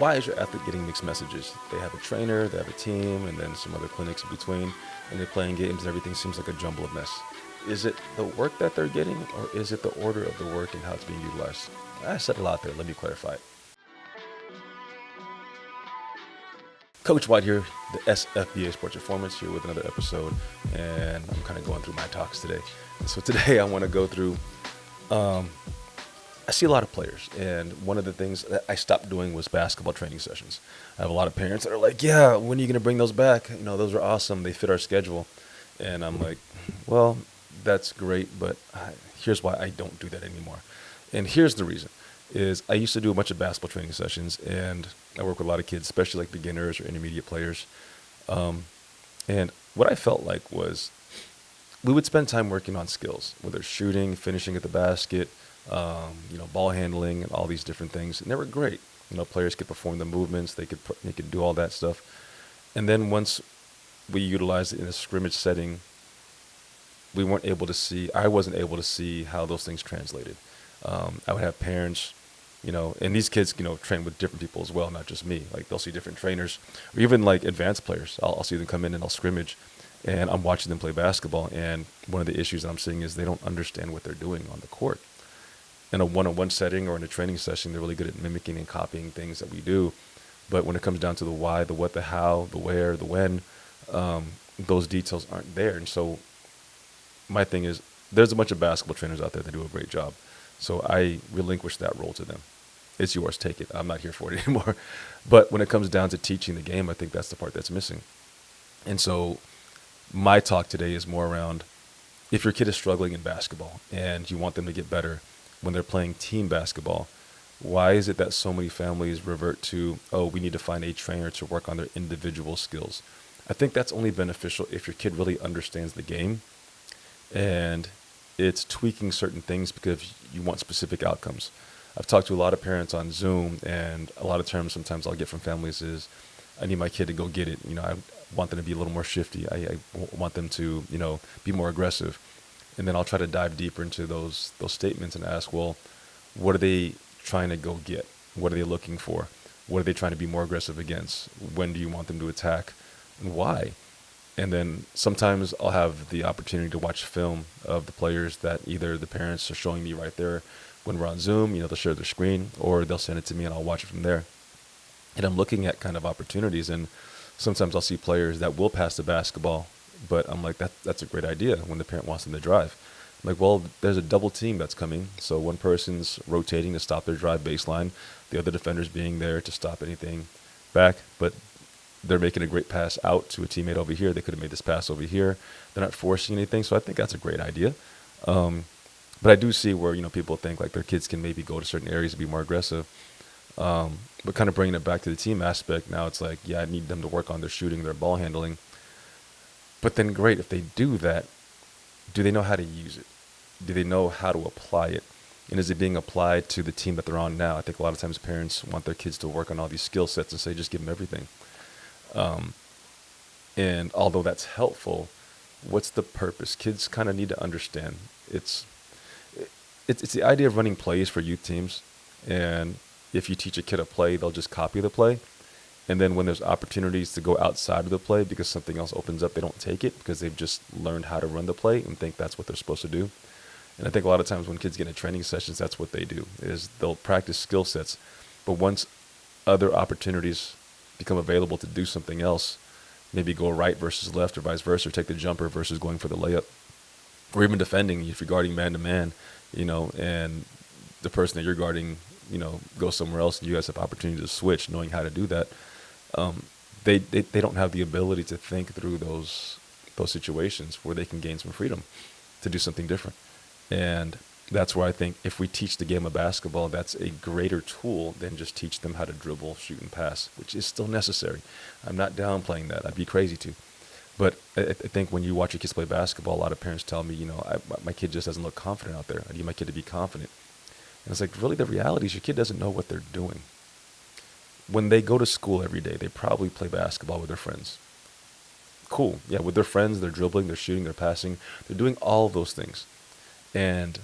why is your athlete getting mixed messages? They have a trainer, they have a team, and then some other clinics in between, and they're playing games and everything seems like a jumble of mess. Is it the work that they're getting, or is it the order of the work and how it's being utilized? I said a lot there. Let me clarify it. Coach White here, the SFBA Sports Performance, here with another episode, and I'm kind of going through my talks today. So today I want to go through, I see a lot of players, and one of the things that I stopped doing was basketball training sessions. I have a lot of parents that are like, yeah, when are you going to bring those back? Those are awesome. They fit our schedule. And I'm like, well, that's great, but here's why I don't do that anymore. And here's the reason, is I used to do a bunch of basketball training sessions, and I work with a lot of kids, especially like beginners or intermediate players. And what I felt like was we would spend time working on skills, whether it's shooting, finishing at the basket, ball handling, and all these different things. And they were great. Players could perform the movements, they could do all that stuff. And then once we utilized it in a scrimmage setting, I wasn't able to see how those things translated. I would have parents, and these kids, train with different people as well, not just me. Like they'll see different trainers, or even like advanced players. I'll see them come in and I'll scrimmage, and I'm watching them play basketball. And one of the issues that I'm seeing is they don't understand what they're doing on the court. In a one-on-one setting or in a training session, they're really good at mimicking and copying things that we do. But when it comes down to the why, the what, the how, the where, the when, those details aren't there. And so my thing is, there's a bunch of basketball trainers out there that do a great job. So I relinquish that role to them. It's yours, take it. I'm not here for it anymore. But when it comes down to teaching the game, I think that's the part that's missing. And so my talk today is more around, if your kid is struggling in basketball and you want them to get better when they're playing team basketball, why is it that so many families revert to, oh, we need to find a trainer to work on their individual skills? I think that's only beneficial if your kid really understands the game and it's tweaking certain things because you want specific outcomes. I've talked to a lot of parents on Zoom, and a lot of terms sometimes I'll get from families is, I need my kid to go get it. I want them to be a little more shifty. I want them to, be more aggressive. And then I'll try to dive deeper into those statements and ask, well, what are they trying to go get? What are they looking for? What are they trying to be more aggressive against? When do you want them to attack? And why? And then sometimes I'll have the opportunity to watch film of the players that either the parents are showing me right there when we're on Zoom, they'll share their screen, or they'll send it to me and I'll watch it from there. And I'm looking at kind of opportunities, and sometimes I'll see players that will pass the basketball, but I'm like, that's a great idea when the parent wants them to drive. I'm like, well, there's a double team that's coming. So one person's rotating to stop their drive baseline, the other defender's being there to stop anything back, but they're making a great pass out to a teammate over here. They could have made this pass over here. They're not forcing anything, so I think that's a great idea. But I do see where, people think like their kids can maybe go to certain areas and be more aggressive. But kind of bringing it back to the team aspect, now it's like, yeah, I need them to work on their shooting, their ball handling. But then great, if they do that, do they know how to use it? Do they know how to apply it? And is it being applied to the team that they're on now? I think a lot of times parents want their kids to work on all these skill sets and say, just give them everything. And although that's helpful, what's the purpose? Kids kind of need to understand. It's the idea of running plays for youth teams. And if you teach a kid a play, they'll just copy the play. And then when there's opportunities to go outside of the play because something else opens up, they don't take it because they've just learned how to run the play and think that's what they're supposed to do. And I think a lot of times when kids get into training sessions, that's what they do, is they'll practice skill sets. But once other opportunities become available to do something else, maybe go right versus left or vice versa, or take the jumper versus going for the layup, or even defending if you're guarding man-to-man, and the person that you're guarding, goes somewhere else and you guys have opportunity to switch, knowing how to do that. They don't have the ability to think through those situations where they can gain some freedom to do something different. And that's where I think if we teach the game of basketball, that's a greater tool than just teach them how to dribble, shoot, and pass, which is still necessary. I'm not downplaying that. I'd be crazy to. But I think when you watch your kids play basketball, a lot of parents tell me, my kid just doesn't look confident out there. I need my kid to be confident. And it's like, really, the reality is your kid doesn't know what they're doing. When they go to school every day, they probably play basketball with their friends. Cool. Yeah, with their friends, they're dribbling, they're shooting, they're passing. They're doing all of those things. And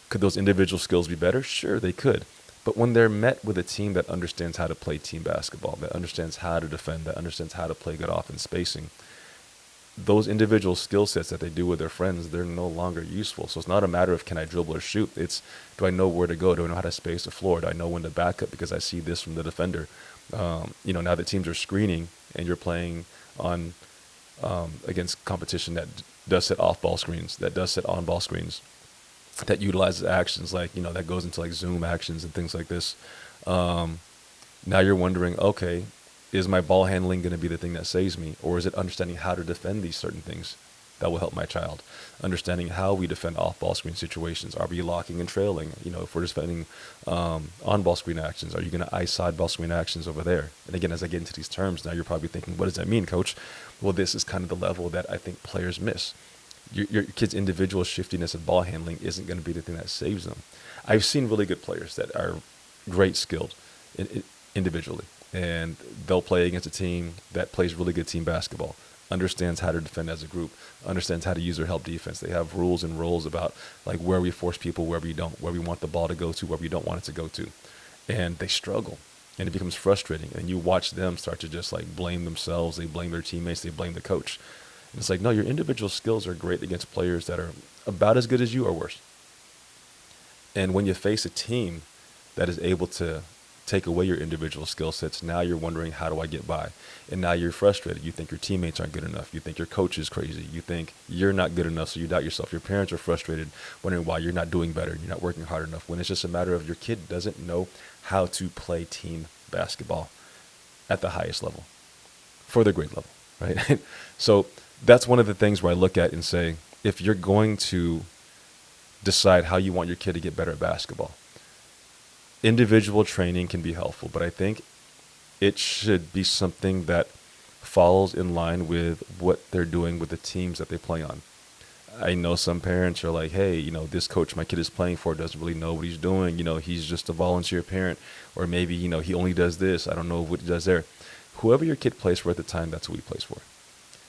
could those individual skills be better? Sure, they could. But when they're met with a team that understands how to play team basketball, that understands how to defend, that understands how to play good offense spacing, those individual skill sets that they do with their friends, they're no longer useful. So it's not a matter of can I dribble or shoot. It's do I know where to go? Do I know how to space the floor? Do I know when to back up because I see this from the defender? Now that teams are screening and you're playing on against competition that does set off-ball screens, that does set on-ball screens, that utilizes actions like, that goes into like zoom actions and things like this. Now you're wondering, okay, is my ball handling going to be the thing that saves me? Or is it understanding how to defend these certain things that will help my child? Understanding how we defend off-ball screen situations. Are we locking and trailing? If we're defending on-ball screen actions, are you going to ice side-ball screen actions over there? And again, as I get into these terms, now you're probably thinking, what does that mean, coach? Well, this is kind of the level that I think players miss. Your kid's individual shiftiness and ball handling isn't going to be the thing that saves them. I've seen really good players that are great skilled individually, and they'll play against a team that plays really good team basketball, understands how to defend as a group, understands how to use their help defense. They have rules and roles about like where we force people, where we don't, where we want the ball to go to, where we don't want it to go to. And they struggle, and it becomes frustrating. And you watch them start to just like blame themselves. They blame their teammates. They blame the coach. And it's like, no, your individual skills are great against players that are about as good as you or worse. And when you face a team that is able to take away your individual skill sets, now you're wondering, how do I get by? And now you're frustrated. You think your teammates aren't good enough. You think your coach is crazy. You think you're not good enough, so you doubt yourself. Your parents are frustrated, wondering why you're not doing better. You're not working hard enough, when it's just a matter of your kid doesn't know how to play team basketball at the highest level for the grade level, right? So that's one of the things where I look at and say, if you're going to decide how you want your kid to get better at basketball, individual training can be helpful, but I think it should be something that falls in line with what they're doing with the teams that they play on. I know some parents are like, hey, this coach my kid is playing for doesn't really know what he's doing. He's just a volunteer parent, or maybe, he only does this. I don't know what he does there. Whoever your kid plays for at the time, that's who he plays for.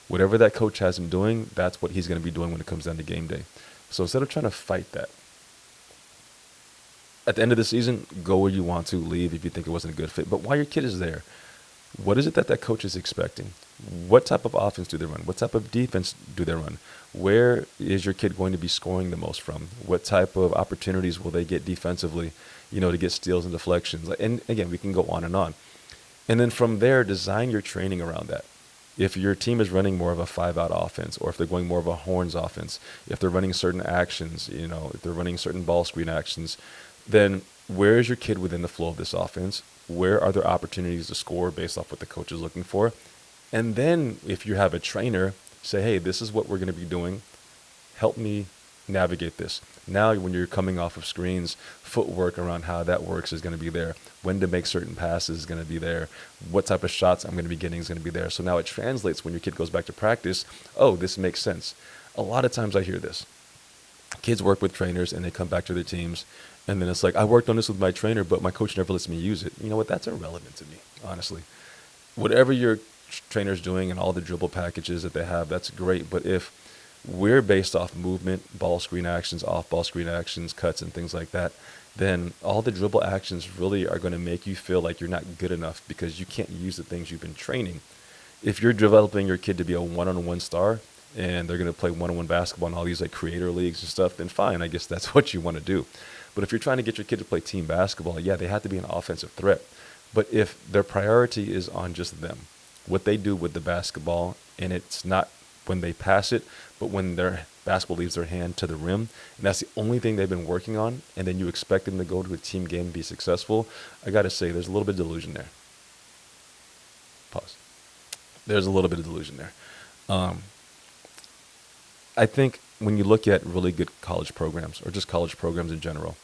Whatever that coach has him doing, that's what he's going to be doing when it comes down to game day. So instead of trying to fight that, at the end of the season, go where you want to, leave if you think it wasn't a good fit. But while your kid is there, what is it that coach is expecting? What type of offense do they run? What type of defense do they run? Where is your kid going to be scoring the most from? What type of opportunities will they get defensively, to get steals and deflections? And again, we can go on and on. And then from there, design your training around that. If your team is running more of a 5-out offense, or if they're going more of a horns offense, if they're running certain actions, if they're running certain ball screen actions, then where is your kid within the flow of this offense? Where are there opportunities to score based off what the coach is looking for? And then if you have a trainer, say, hey, this is what we're going to be doing. Help me navigate this. Now, when you're coming off of screens, footwork around how that works is going to be there. When to make certain passes is going to be there. What type of shots I'm going to be getting is going to be there. So now it translates when your kid goes back to practice. Oh, this makes sense. A lot of times I hear this. Kids work with trainers and they come back to their teams, and then it's like, I worked on this with my trainer, but my coach never lets me use it. You know what? That's irrelevant to me, honestly. Whatever your trainer's doing and all the dribble packages that they have, that's great. But if we're based off movement, ball screen actions, off ball screen actions, cuts, and things like that, then all the dribble actions really are going to make you feel like you're not good enough because you can't use the things you've been training. If you're developing your kid to be a one-on-one star and they're going to play one-on-one basketball in all these like creator leagues and stuff, then fine, I guess that's what you want to do. But if you're trying to get your kid to play team basketball, yeah, they have to be an offensive threat. But if their priority is on just them, what they do with the basketball, and it's not when they pass it, but when their basketball leaves their hand to the rim, and that's the only thing they've been working on, and then you expect them to go to a team game and be successful, I got to say, there's a little bit of delusion there. Pause. There's a little bit of delusion there. I think when you look at really good college programs, or just college programs in general,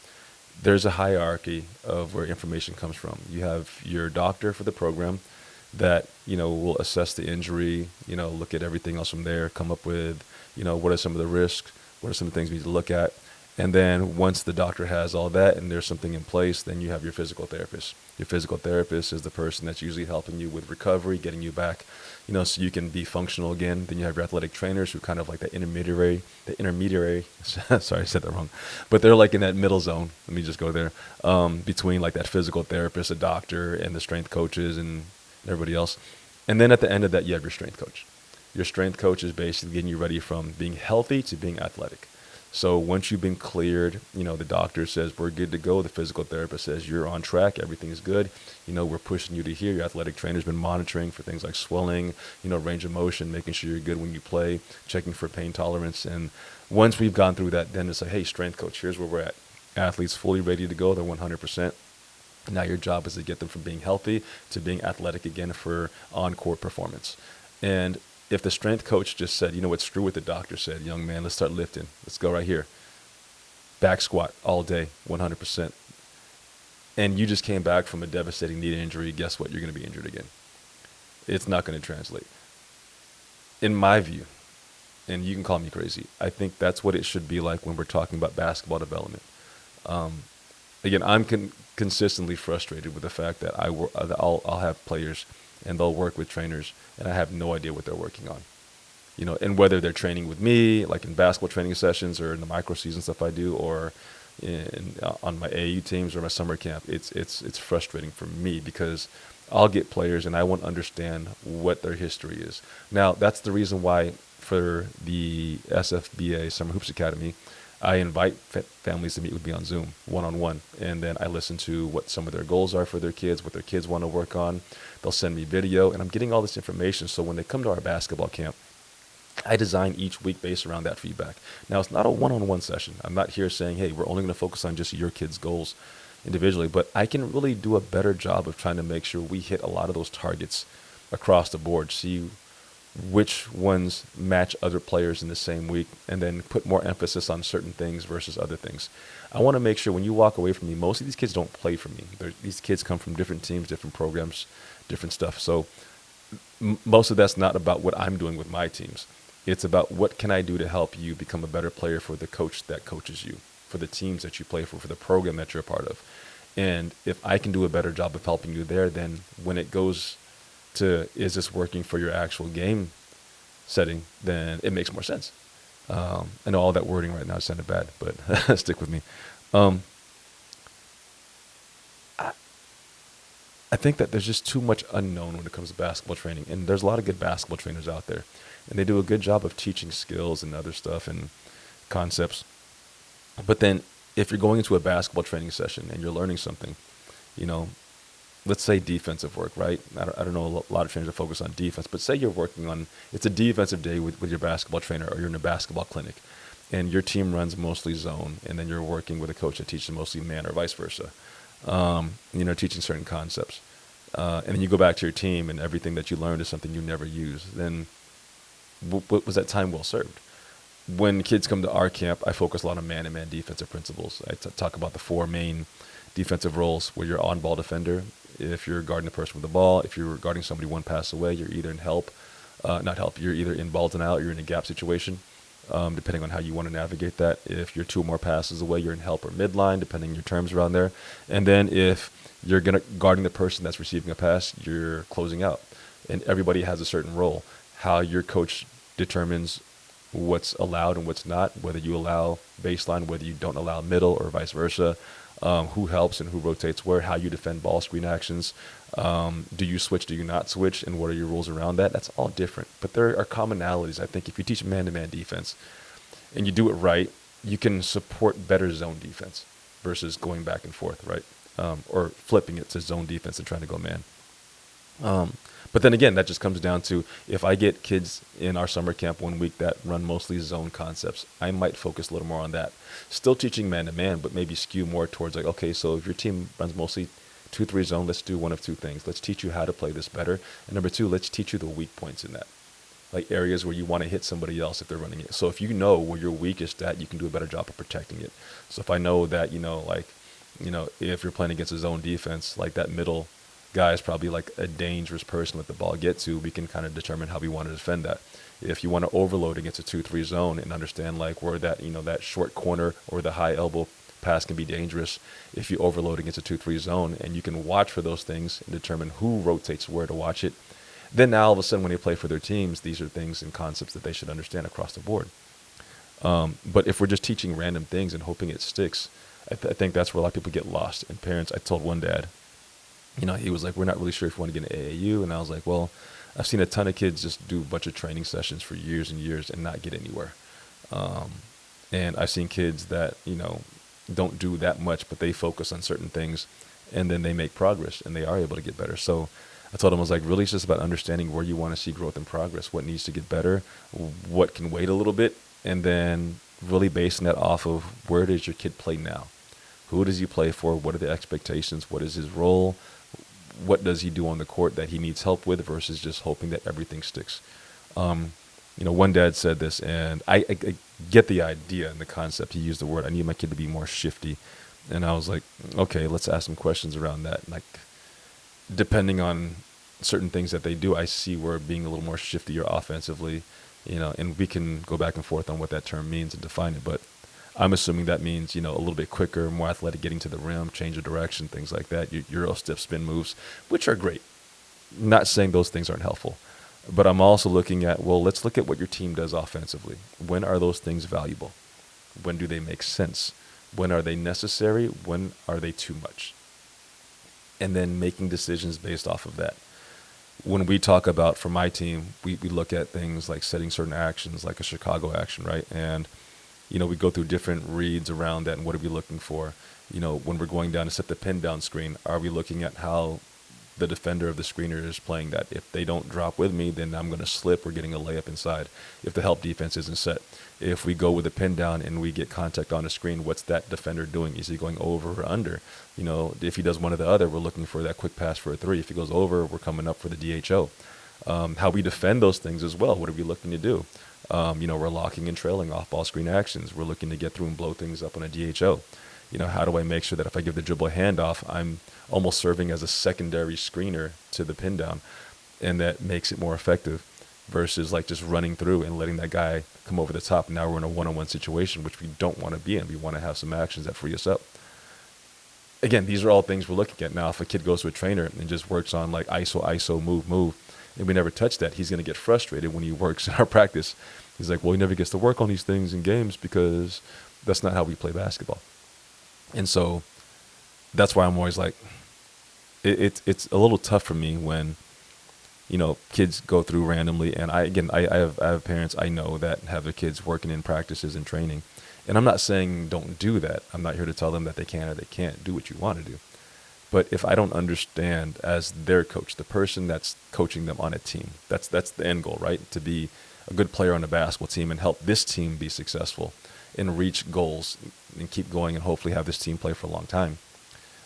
there's a hierarchy of where information comes from. You have your doctor for the program that, will assess the injury, look at everything else from there, come up with, what are some of the risks, what are some of the things we need to look at. And then once the doctor has all that and there's something in place, then you have your physical therapist. Your physical therapist is the person that's usually helping you with recovery, getting you back, so you can be functional again. Then you have your athletic trainers who kind of like the intermediary, sorry, I said that wrong, but they're like in that middle zone. Let me just go there, between like that physical therapist, a doctor, and the strength coaches and everybody else. And then at the end of that, you have your strength coach. Your strength coach is basically getting you ready from being healthy to being athletic. So once you've been cleared, the doctor says we're good to go. The physical therapist says you're on track. Everything's good. We're pushing you to here. Your athletic trainer's been monitoring for things like swelling, range of motion, making sure you're good when you play, checking for pain tolerance. And once we've gone through that, then it's like, hey, strength coach, here's where we're at. Athletes fully ready to go. They're 100%. Now your job is to get them from being healthy to being athletic again for on-court performance. And if the strength coach just said, you know what, screw what the doctor said, young man, let's start lifting. Let's go right here. Back squat all day, 100%. And you just came back from a devastating knee injury, guess what? You're going to be injured again. It's not going to translate. In my view, and you can call me crazy, I think that's what it should be like when we're talking about basketball development. Again, I'm consistently frustrated with the fact that I'll have players and they'll work with trainers and I have no idea what they're working on. And whether they're training with me, like in basketball training sessions or in the micro season stuff I do, or on my AAU teams or my summer camp, it's frustrating for me because I'll get players and I won't understand what their history is. Now, that's the reason why for the SFBA Summer Hoops Academy, I invite families to meet with me on Zoom, one-on-one, and then I listen to what some of their goals are for their kids, what their kids want to work on. They'll send me video, and I'm getting all this information, so when they come to our basketball camp, I design each week based around that feedback. Now, it's not a one-on-one session. I'm not here saying, hey, we're only going to focus on just your kids' goals individually, but I can really do a better job of trying to make sure we hit a lot of those targets across the board, see which ones match other players in the same week, and then put more emphasis on certain things versus other things. I want to make sure when you walk away from me, most of these kids don't play for me. These kids come from different teams, different programs, different stuff. So most of that's not about what I'm doing with my teams. It's about what can I do to help you become a better player for the coach that coaches you, for the teams that you play for the program that you're a part of. And if I can do a better job of helping you there, then when it goes to is this working for your actual game setting, then it makes more sense. I know all that wording right now sounded bad, but stick with me. I think that there's just too much unknown when it comes to basketball training, and there's a lot of good basketball trainers out there, and they do a good job of teaching skills and other stuff and concepts. But then if you're going into a basketball training session and you're learning something, let's say defensive work, right? I don't know, a lot of trainers are focused on defense, but say you're working on, it's a defensive day with your basketball trainer, or you're in a basketball clinic, and your team runs mostly zone, and then you're working with a coach that teaches mostly man or vice versa, teaching certain concepts. And then you go back to your team, and everything that you learned is something you never use. Then was that time well served? When kids come to our camp, I focus a lot on man-to-man defensive principles. I talk about the four main defensive roles where you're on-ball defender. If you're guarding the person with the ball, if you're guarding somebody one pass away, you're either in you're either in ball denial or you're in a gap situation, depending on how you want to navigate that. If you're two or more passes away, you're in help or midline, depending on your terms around there. And then if you're guarding the person that's receiving a pass, you're closing out. And everybody has a certain role. How your coach determines what's allowed and what's not, whether you allow baseline, whether you don't allow middle or vice versa, who helps and who rotates where, how you defend ball screen actions, do you switch, do you not switch, and what are your rules around that? That's all different. But there are commonalities. I think if you teach man-to-man defense and you do it right, you can support better zone defense versus going back and forth, right? Or flipping it to zone defense and trying to go man. But then again, that just comes down to if I get kids in our summer camp 1 week that run mostly zone concepts, I might focus a little more on that. Still teaching man-to-man, but maybe skew more towards like, okay, so if your team runs mostly 2-3 zone, let's do one of two things. Let's teach you how to play this better. And number two, let's teach you the weak points in that. Like areas where you want to hit somebody else if they're running it. So if you know where you're weakest at, you can do a better job of protecting it. So if I know that, if you're playing against a zone defense, like that middle guy is probably like a dangerous person to let the ball get to, we can kind of determine how we want to defend that. If you want to overload against a 2-3 zone and understand like where that, that short corner or the high elbow pass can be dangerous, if you overload against a 2-3 zone and you can watch for those things and determine who rotates where to watch it, then now all of a sudden when they play for their teams, these are things and concepts that they should understand across the board. But if we're just teaching random things and hoping it sticks, I think that's where a lot of people get lost. And parents, I told one dad, he was like, we're not really sure if we want to get an AAU. And I was like, well, I've seen a ton of kids just do a bunch of training sessions for years and years and not get anywhere. And I've seen kids that, don't do that much, but they focus on certain things and then they make progress and they are able to get better. So I told him, I was like, really, it's just about understanding where you want to see growth and progress, what needs to get better, what can wait a little bit, and then really basing that off of where does your kid play now? Who does he play for? What are the expectations? What is his role? What does he do on the court that he needs help with versus just hoping that everything sticks? One dad said this, and I get the idea and the concept. He used the word, I need my kid to be more shifty. And I was like, okay, let's ask some questions around that. Like, depending on certain things that they do, I see where being a little more shifty or offensively, and we can go back and forth on what that term means and define it. But I'm assuming that means, a little bit quicker, more athletic, getting to the rim, change of direction, things like that, Euro stiff spin moves, which are great. Not saying those things aren't helpful. But I'm also looking at, well, let's look at what your team does offensively. When are those things valuable? When do they make sense? When are they necessary? When are they too much? And then making decisions based off of that. When we talk about, for my team, we look at things like setting certain actions, like a Chicago action, right? And, we go through different reads around that and what are we looking for? When we're going down to set the pin down screen, are we looking at how the defender of the screener is playing that? If they don't drop with me, then I'm going to slip or getting a layup inside if the help defense isn't set. If we go with a pin down and we get contact on the screen, what's that defender doing? Is he going over or under? If he does one or the other, we're looking for that quick pass for a three. If he goes over, we're coming up for the DHO. How we defend those things as well. What are we looking to do? We're locking and trailing off ball screen actions. We're looking to get through and blow things up on a DHO. How do I make sure that if I give the dribble a handoff, I'm almost serving as a secondary screener to the pin down, and that makes it more effective versus like just running through and letting that guy come over the top. Now we're in a one-on-one situation, which we don't want to be in. We want to have some actions that free us up. Again, these are all things we're looking at. Now, if a kid goes to a trainer and just works on like ISO, move, and we never touch that, he's going to get frustrated when he works in our practice. He's like, well, he never gets to work on these things in games because that's not how we play basketball. And so that's why I'm always like, it's a little tough for me when, kids go through randomly. And I have parents I know that have their kids working in practices and training. And I'm not saying don't do that. I'm not here to tell them that they can or they can't do what you want to do. But if I don't understand as their coach, the person that's coaching them on a team, that's the end goal, right? To be a good player on a basketball team and help this team be successful and reach goals and keep going and hopefully have this team play for a long time,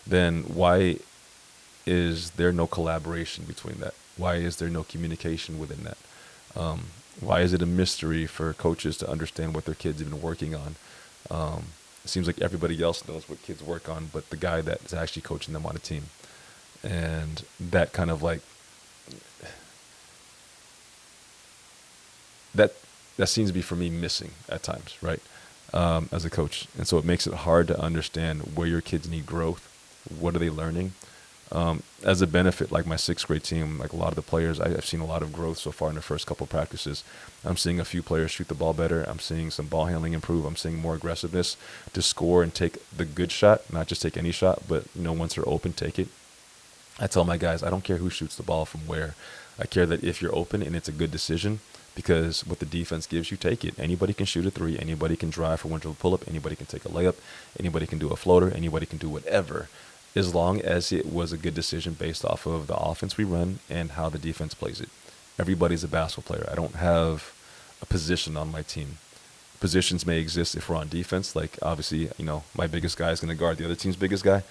then why is there no collaboration between that? Why is there no communication within that? Why is it a mystery for coaches to understand what their kids have been working on? It seems like everybody else knows what kids work on, but the guy that is actually coaching them on a team. And that kind of like, that seems to be for me missing at times, right? As a coach. And so it makes it hard to understand where your kids need growth. What are they learning? As a benefit, like my sixth grade team, like a lot of the players, I've seen a lot of growth so far in the first couple of practices. I'm seeing a few players shoot the ball better. I'm seeing some ball handling improve. I'm seeing more aggressiveness to score and take the good shot, not just take any shot, but once they're open, take it. I tell my guys, I don't care who shoots the ball from where. I care that if you're open and it's a good decision, because what the defense gives you, take it. Anybody can shoot a three. Anybody can drive for one dribble pull-up. Anybody can take a layup. Anybody can do a floater. Anybody can do whatever, as long as it was a good decision based off of the offense we run and how the defense plays it. Everybody's a basketball player. I don't have a position on my team. Positions may exist if we're on defense. Like, obviously, my biggest guy is going to guard the other team's biggest guy,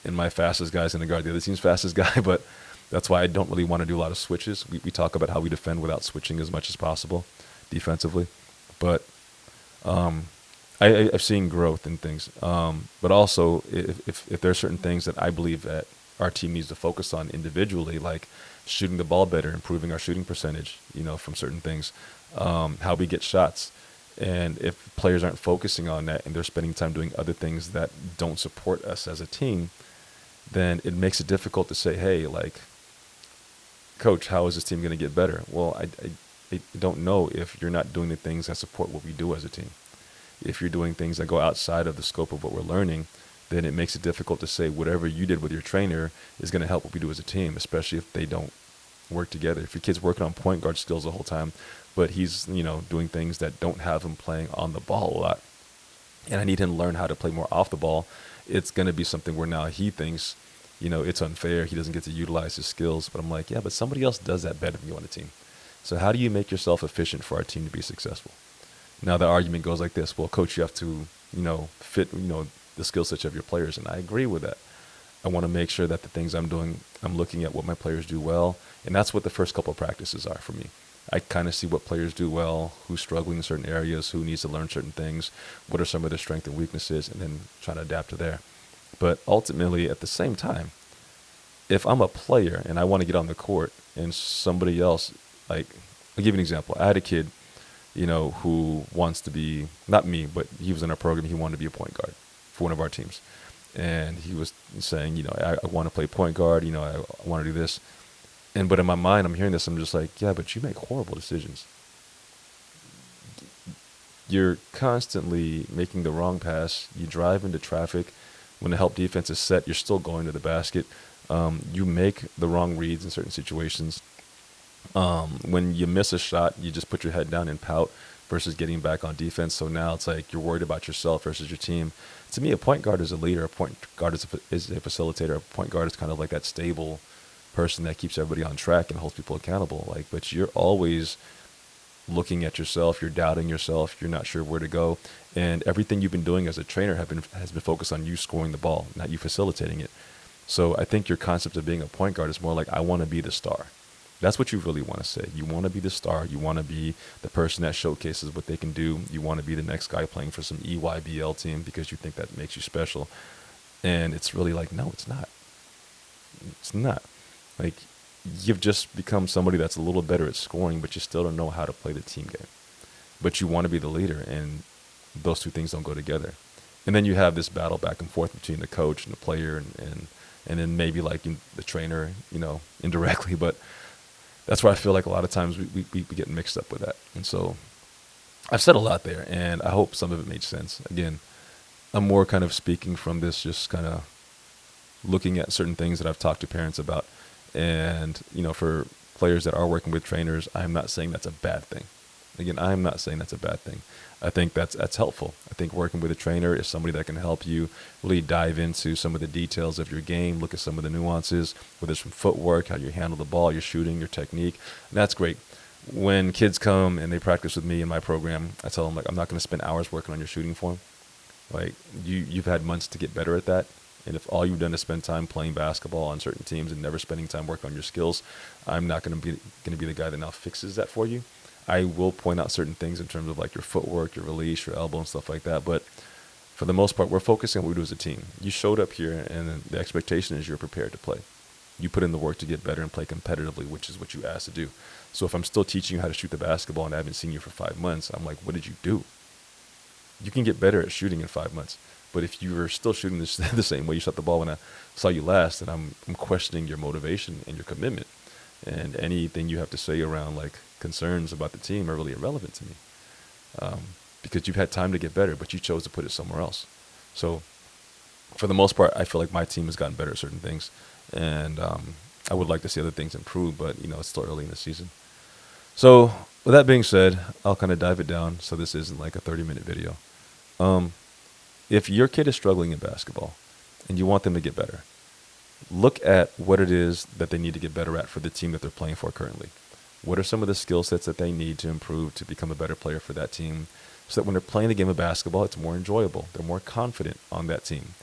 and my fastest guy is going to guard the other team's fastest guy, but that's why I don't really want to do a lot of switches. We talk about how we defend without switching as much as possible defensively. But I've seen growth in things. But also, if there are certain things that I believe that our team needs to focus on individually, like shooting the ball better, improving our shooting percentage, from certain things, how we get shots. And if players aren't focusing on that and they're spending time doing other things that don't support us as a team, then it makes it difficult to say, hey, like, coach, how is this team going to get better? Well, I don't know if you're not doing the things that support what we do as a team. If you're doing things that go outside of the scope of what we're learning, then it makes it difficult to say whatever you did with your trainer is going to help what we do as a team, especially if they don't work together. If your kid's working on point guard skills the whole time, but he's, doing things that don't have him playing on the ball a lot, and I need him to learn how to play more off the ball, it's going to be something where now he thinks, it's unfair. He doesn't get to utilize his skills. But I'm like, yeah, but somebody else does that better than you on the team. So how do you make yourself efficient for our team to be successful? Now the argument goes like this: well, coach, you have to, fit, the skill sets of your players, and I agree with that. I want to make sure that the things I'm doing, I'm looking at what my players do well, and that's what the first couple of practices are for me. I kind of see what players do well, who's struggling in certain areas, who needs to learn certain things, what are some of their strengths and weaknesses, and then try to adapt to there. But ultimately, at the same time, if I'm a player and I want to get on the court and somebody else, like, I'll give you an example. I had a kid, who wants to be, not me, but he was in our program. He wanted to be a point guard for one of our teams. And he was saying, I want to play point guard, I want to do this. But in my mind, I'm hearing this. I'm just like, yeah, but you make horrible decisions. You're constantly making the wrong pass. You drive into traffic. When the help defense is set, you're still going to the basket. You make the wrong reads in certain situations. When you miss a shot, you just put your head down and pout versus getting back on defense. So now it's like you're worried about yourself versus your team. To me, a point guard is a leader. A point guard is a facilitator. A point guard is kind of like that stable person that keeps everybody on track and holds people accountable. But you're always looking at yourself. You're doubting yourself. You're not sure where to go. And everything you've been doing as a trainer has been focused on you scoring the ball, not you facilitating it. So I think your concept of being a point guard is more like, I want to be the star. That's what you really want to say. You want to be the star. You want to be the person that showcases what they can do. You want to be the next guy playing for some EYBL team because you think that makes you special. And it's really like, no, it's not. It's not. Like, you've just become somebody that's a little better at scoring, but you still don't know how to play the team game. But you want to be the leader, and those two things don't go together. And then you have this battle back and forth between the coach and the player and then maybe like the trainer, indirectly. But that's where I feel like a lot of times we get mixed up with that. And so I've said a lot there, and I hope some of it made sense. Again, I'm more kind of speaking from this, just kind of looking at certain things that I've talked to parents about. And, for players that are working with trainers, I'm not saying that's a bad thing. Again, I'm not saying that's a bad thing. I think that's helpful. I think working with a trainer is somebody that can help you really dive into some of the details of your game, look at some of the nuances, whether it's from footwork, how you handle the ball, your shooting, your technique. And that's great. When kids come and they practice with me in my program, I tell them, like, I'm not going to spend hours working on your shooting form. Like, you've had months to get better at that. And if all you've done is spend time playing basketball on certain teams and never spending time working on your skills, I'm not going to be the guy that now fixes that for you. I will point out certain things in terms of like your footwork, your release, your elbow, and stuff like that. But for the most part, we're focusing on what we do as a team. You showed up here, and the expectation is you're prepared to play. You put in the work to get better and play competitively, which is what you asked to do. So if I'm still teaching you how to shoot the basketball and I haven't seen you for 5 months, I'm like, what did you do? You can get better at shooting in 5 months. But if you were still shooting the same way you shot the ball when I saw you last, then I'm questioning your motivation and your commitment. And anything you have to say around like concerns about the team are really irrelevant to me, because you've had time to get better, but you chose to put it somewhere else. So for the most part, I feel like my team has gotten better at certain things, and I would like to see other things improve, but it's still early in the season. So with that being said, I'll kind of dive it down so this isn't like a 30-minute video. If your kid is struggling in basketball and you want them to get better, look at what it is that they need to get better at for the team that they're playing for currently. What are some of the skill sets that they need to improve to become a better player for that team, so that when they're playing the game of basketball, it's more enjoyable. They're more confident on that team.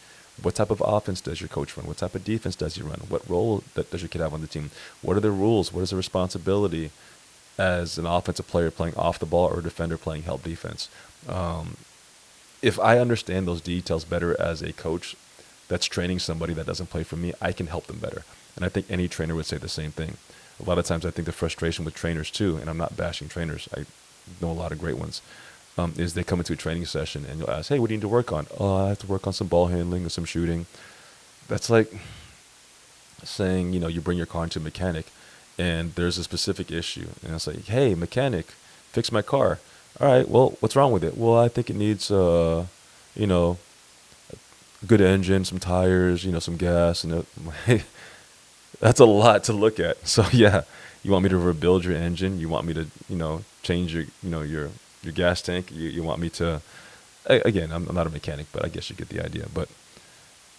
What type of offense does your coach run? What type of defense does he run? What role does your kid have on the team? What are the rules? What is the responsibility as an offensive player playing off the ball or a defender playing help defense? If I understand those details better as a coach, that's training somebody that doesn't play for me, I can help them better. And I think any trainer would say the same thing. A lot of times I think the frustration with trainers too, and I'm not bashing trainers, I know a lot of great ones, is they come into a training session and you'll ask, hey, what do you need to work on? Oh, I have to work on some ball handling and some shooting. That's like saying, you bring your car into a mechanic and there's a specific issue. And it's like, hey, mechanic, fix my car. All right, well, what's wrong with it? Well, I think it needs, good engine, some tires, some gas. And that's a lot to look at. So yeah, you want me to rebuild your engine? You want me to, change your gas tank? You want me to, again, I'm not a mechanic, but I guess you get the idea. But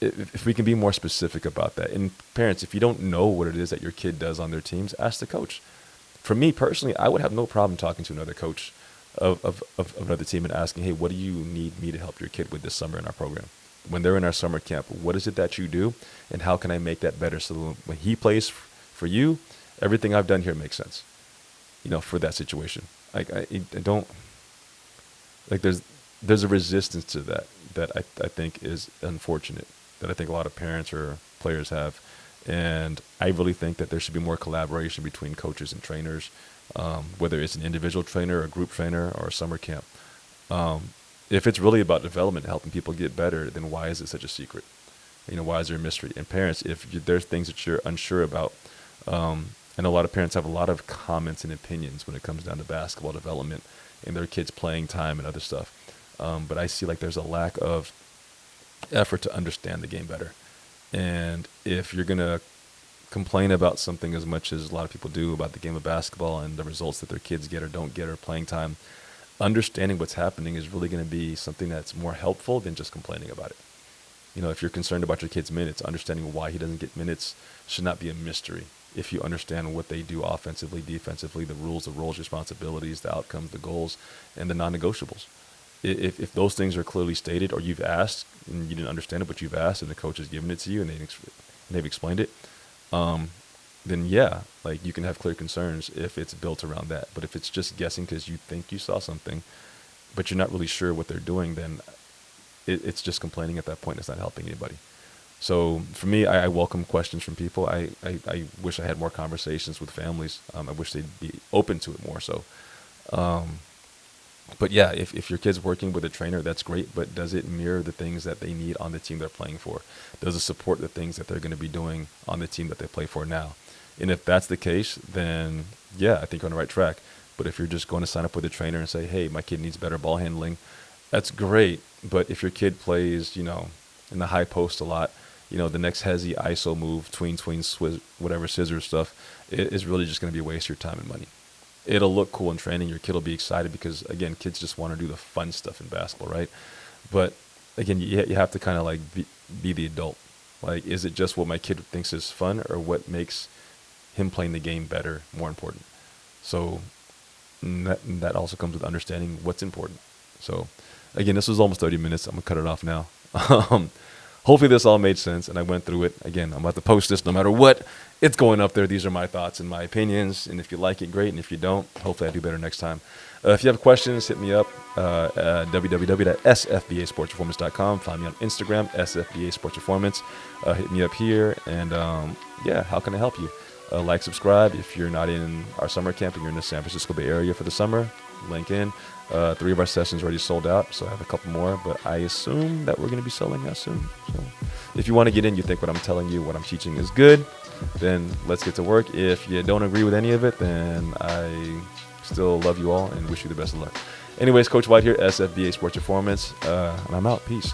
if we can be more specific about that, and parents, if you don't know what it is that your kid does on their teams, ask the coach. For me personally, I would have no problem talking to another coach of another team and asking, hey, what do you need me to help your kid with this summer in our program? When they're in our summer camp, what is it that you do, and how can I make that better so that when he plays for you, everything I've done here makes sense, for that situation. Like I don't, like there's a resistance to that I think is unfortunate, that I think a lot of parents or players have. And I really think that there should be more collaboration between coaches and trainers, whether it's an individual trainer, a group trainer, or a summer camp. If it's really about development, helping people get better, then why is it such a secret? Why is there a mystery? And parents, if there's things that you're unsure about, and a lot of parents have a lot of comments and opinions when it comes down to basketball development and their kids' playing time and other stuff. But I see like there's a lack of effort to understand the game better. And if you're going to complain about something as much as a lot of people do about the game of basketball and the results that their kids get or don't get or playing time, understanding what's happening is really going to be something that's more helpful than just complaining about it. If you're concerned about your kid's minutes, understanding why he doesn't get minutes should not be a mystery. If you understand what they do offensively, defensively, the rules, the roles, responsibilities, the outcomes, the goals, and the non-negotiables. If those things are clearly stated, or you've asked and you didn't understand it, but you've asked and the coach has given it to you and they've explained it, then yeah, like you can have clear concerns if it's built around that. But if it's just guessing because you think you saw something, but you're not really sure what they're doing, then it's just complaining at that point. It's not helping anybody. So for me, I welcome questions from people. I wish I had more conversations with families. I wish they'd be open to it more so. But yeah, if your kid's working with a trainer, that's great, but does it mirror the things that they need on the team they're playing for? Does it support the things that they're going to be doing on the team that they play for now? And if that's the case, then yeah, I think you're on the right track. But if you're just going to sign up with a trainer and say, hey, my kid needs better ball handling, that's great. But if your kid plays, in the high post a lot, the next hezzy ISO move, tween, whatever scissors stuff, it is really just going to be a waste of your time and money. It'll look cool in training. Your kid will be excited because, again, kids just want to do the fun stuff in basketball, right? But, again, you have to kind of like be the adult. Like, is it just what my kid thinks is fun, or what makes him playing the game better more important? So that also comes with understanding what's important. So, again, this was almost 30 minutes. I'm going to cut it off now. Hopefully this all made sense and I went through it. Again, I'm about to post this no matter what. It's going up there. These are my thoughts and my opinions. And if you like it, great. And if you don't, hopefully I do better next time. If you have questions, hit me up at www.sfbasportsperformance.com. Find me on Instagram, SFBA Sports Performance. Hit me up here. And yeah, how can I help you? Like, subscribe. If you're not in our summer camp and you're in the San Francisco Bay Area for the summer, link in. 3 of our sessions already sold out, so I have a couple more, but I assume that we're going to be selling out soon. So if you want to get in, you think what I'm telling you, what I'm teaching is good, then let's get to work. If you don't agree with any of it, then I still love you all and wish you the best of luck. Anyways, Coach White here, SFBA Sports Performance, and I'm out. Peace.